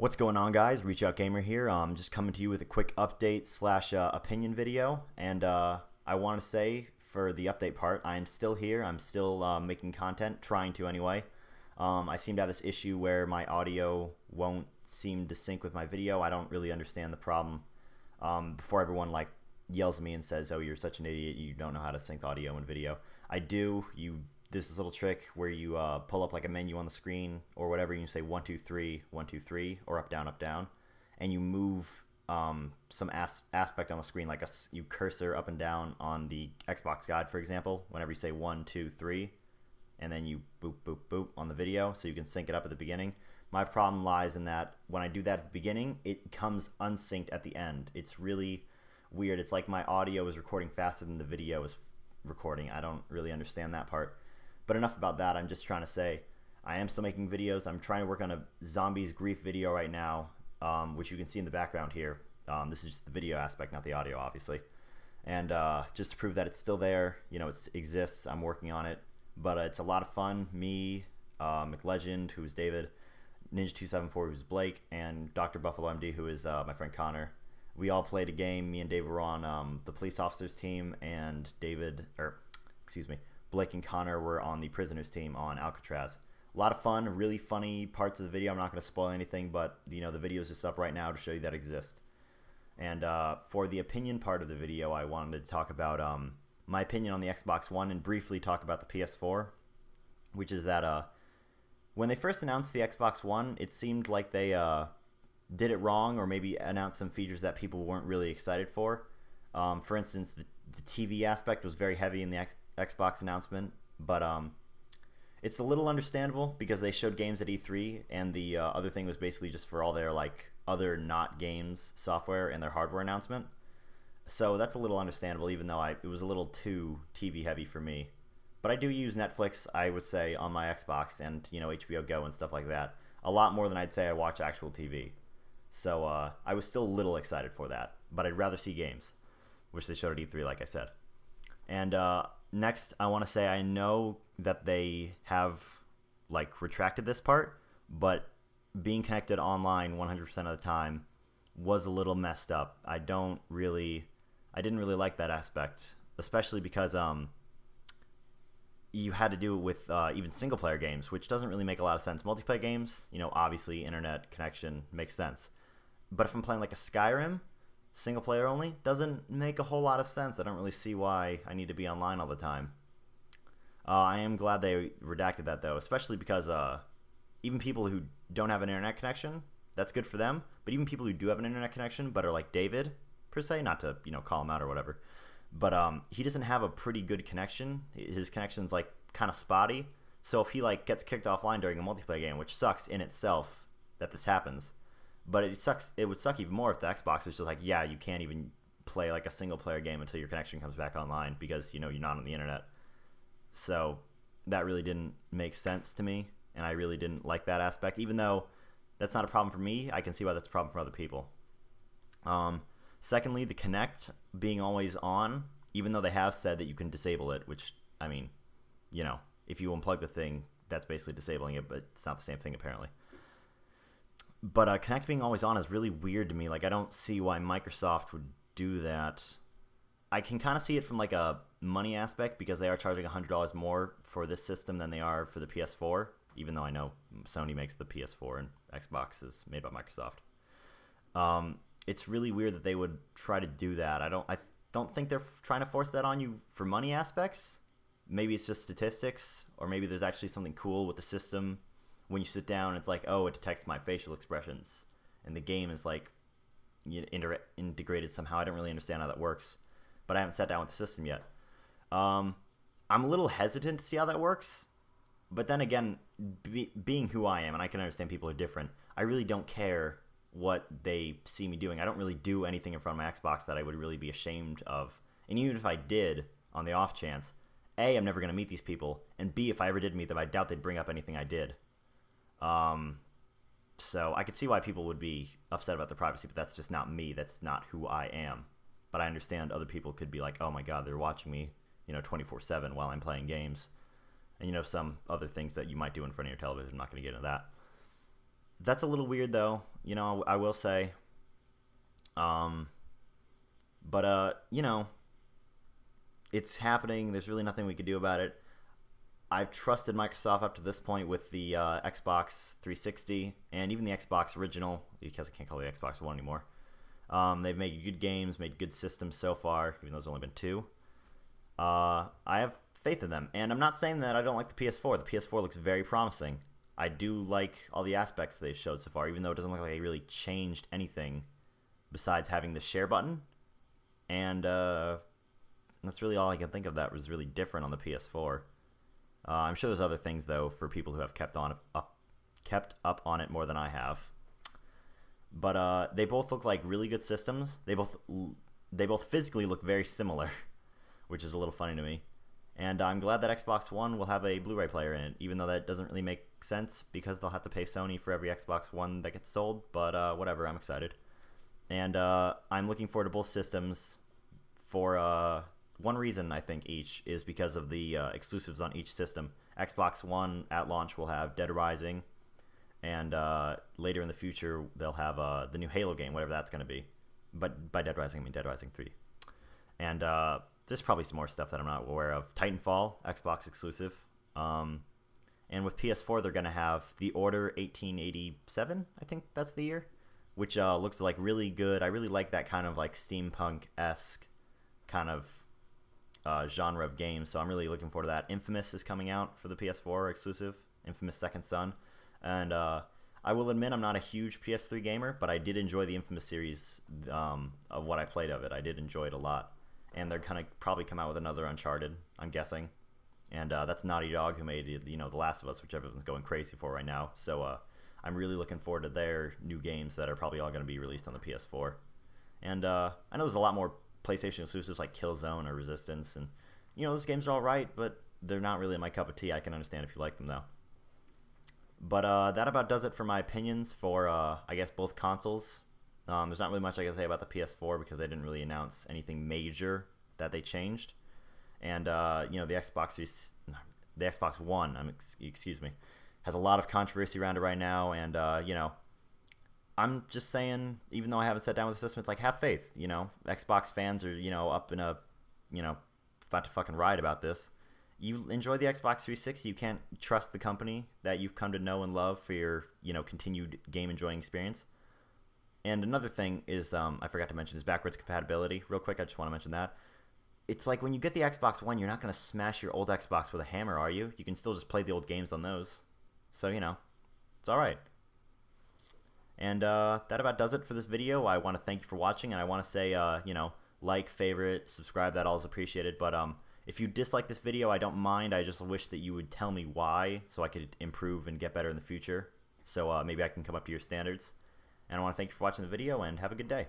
What's going on, guys? Reach Out Gamer here. Just coming to you with a quick update slash opinion video. And I want to say for the update part, I'm still here. I'm still making content, trying to anyway. I seem to have this issue where my audio won't seem to sync with my video. I don't really understand the problem. Before everyone yells at me and says, "Oh, you're such an idiot. You don't know how to sync audio and video." I do. There's this little trick where you pull up like a menu on the screen or whatever, and you say 1 2 3 1 2 3 or up down, and you move some aspect on the screen, like you cursor up and down on the Xbox guide, for example. Whenever you say 1 2 3, and then you boop boop boop on the video, so you can sync it up at the beginning. My problem lies in that when I do that at the beginning, it comes unsynced at the end. It's really weird. It's like my audio is recording faster than the video is recording. I don't really understand that part. But enough about that. I'm just trying to say I am still making videos. I'm trying to work on a Zombies Grief video right now, which you can see in the background here. This is just the video aspect, not the audio, obviously. And just to prove that it's still there, it exists. I'm working on it. But it's a lot of fun. Me, McLegend, who's David, Ninja274, who's Blake, and Dr. Buffalo MD, who is my friend Connor. We all played a game. Me and David were on the police officers team, and Blake and Connor were on the prisoners team on Alcatraz. A lot of fun, really funny parts of the video. I'm not going to spoil anything, but the video is just up right now to show you that exist. And for the opinion part of the video, I wanted to talk about my opinion on the Xbox One and briefly talk about the PS4, which is that when they first announced the Xbox One, it seemed like they did it wrong, or maybe announced some features that people weren't really excited for. For instance, the TV aspect was very heavy in the Xbox announcement, but it's a little understandable because they showed games at E3, and the other thing was basically just for all their other not games software and their hardware announcement. So that's a little understandable, even though it was a little too TV heavy for me. But I do use Netflix, I would say, on my Xbox and HBO Go and stuff like that a lot more than I'd say I watch actual TV. So I was still a little excited for that, but I'd rather see games, which they showed at E3, like I said. And next, I want to say I know that they have retracted this part, but being connected online 100% of the time was a little messed up. I didn't really like that aspect, especially because you had to do it with even single player games, which doesn't really make a lot of sense. Multiplayer games, obviously internet connection makes sense, but if I'm playing like a Skyrim, single player only, doesn't make a whole lot of sense. I don't really see why I need to be online all the time. I am glad they redacted that, though, especially because even people who don't have an internet connection, that's good for them. But even people who do have an internet connection but are like David, per se, not to call him out or whatever, but he doesn't have a pretty good connection. His connection's kind of spotty. So if he gets kicked offline during a multiplayer game, which sucks in itself that this happens, but it would suck even more if the Xbox was just yeah, you can't even play a single player game until your connection comes back online because you're not on the internet. So that really didn't make sense to me, and I really didn't like that aspect. Even though that's not a problem for me, I can see why that's a problem for other people. Secondly, the Kinect being always on, even though they have said that you can disable it, which, I mean, if you unplug the thing, that's basically disabling it, but it's not the same thing apparently. But Kinect being always on is really weird to me. I don't see why Microsoft would do that. I can kind of see it from a money aspect because they are charging $100 more for this system than they are for the PS4, even though I know Sony makes the PS4 and Xbox is made by Microsoft. It's really weird that they would try to do that. I don't think they're trying to force that on you for money aspects. Maybe it's just statistics, or maybe there's actually something cool with the system. When you sit down, it's oh, it detects my facial expressions, and the game is integrated somehow. I don't really understand how that works, but I haven't sat down with the system yet. I'm a little hesitant to see how that works, but then again, being who I am, and I can understand people are different, I really don't care what they see me doing. I don't really do anything in front of my Xbox that I would really be ashamed of, and even if I did, on the off chance, A, I'm never going to meet these people, and B, if I ever did meet them, I doubt they'd bring up anything I did. So I could see why people would be upset about their privacy, but that's just not me. That's not who I am. But I understand other people could be oh my God, they're watching me, 24/7 while I'm playing games. And, some other things that you might do in front of your television. I'm not going to get into that. that's a little weird though. You know, I will say. Um, but you know, it's happening. There's really nothing we could do about it. I've trusted Microsoft up to this point with the Xbox 360 and even the Xbox original, because I can't call it the Xbox One anymore. They've made good games, made good systems so far, even though there's only been two. I have faith in them, and I'm not saying that I don't like the PS4. The PS4 looks very promising. I do like all the aspects they've showed so far, even though it doesn't look like they really changed anything besides having the share button. And that's really all I can think of that was really different on the PS4. I'm sure there's other things though for people who have kept up on it more than I have. But they both look like really good systems. They both physically look very similar, which is a little funny to me. And I'm glad that Xbox One will have a Blu-ray player in it, even though that doesn't really make sense because they'll have to pay Sony for every Xbox One that gets sold. But whatever, I'm excited. And I'm looking forward to both systems for one reason, I think, each is because of the exclusives on each system. Xbox One at launch will have Dead Rising, and later in the future they'll have the new Halo game, whatever that's going to be. But by Dead Rising, I mean Dead Rising 3. And there's probably some more stuff that I'm not aware of. Titanfall, Xbox exclusive. And with PS4, they're going to have The Order 1887, I think that's the year, which looks like really good. I really like that kind of like steampunk-esque kind of genre of games, so I'm really looking forward to that. Infamous is coming out for the PS4 exclusive, Infamous Second Son, and I will admit I'm not a huge PS3 gamer, but I did enjoy the Infamous series of what I played of it. I did enjoy it a lot, and they're gonna probably come out with another Uncharted, I'm guessing, and that's Naughty Dog who made The Last of Us, which everyone's going crazy for right now. So I'm really looking forward to their new games that are probably all going to be released on the PS4, and I know there's a lot more PlayStation exclusives like Killzone or Resistance, and those games are all right, but they're not really my cup of tea. I can understand if you like them though. But that about does it for my opinions for I guess both consoles. There's not really much I can say about the PS4 because they didn't really announce anything major that they changed, and the Xbox One, excuse me, has a lot of controversy around it right now, and I'm just saying, even though I haven't sat down with the system, it's like, have faith, Xbox fans are, up in a, about to fucking riot about this. You enjoy the Xbox 360, you can't trust the company that you've come to know and love for your, continued game enjoying experience. And another thing is, I forgot to mention, is backwards compatibility. Real quick, I just want to mention that. It's like when you get the Xbox One, you're not going to smash your old Xbox with a hammer, are you? You can still just play the old games on those. So, it's alright. And that about does it for this video. I want to thank you for watching, and I want to say, like, favorite, subscribe, that all is appreciated. But if you dislike this video, I don't mind. I just wish that you would tell me why so I could improve and get better in the future. So maybe I can come up to your standards. And I want to thank you for watching the video, and have a good day.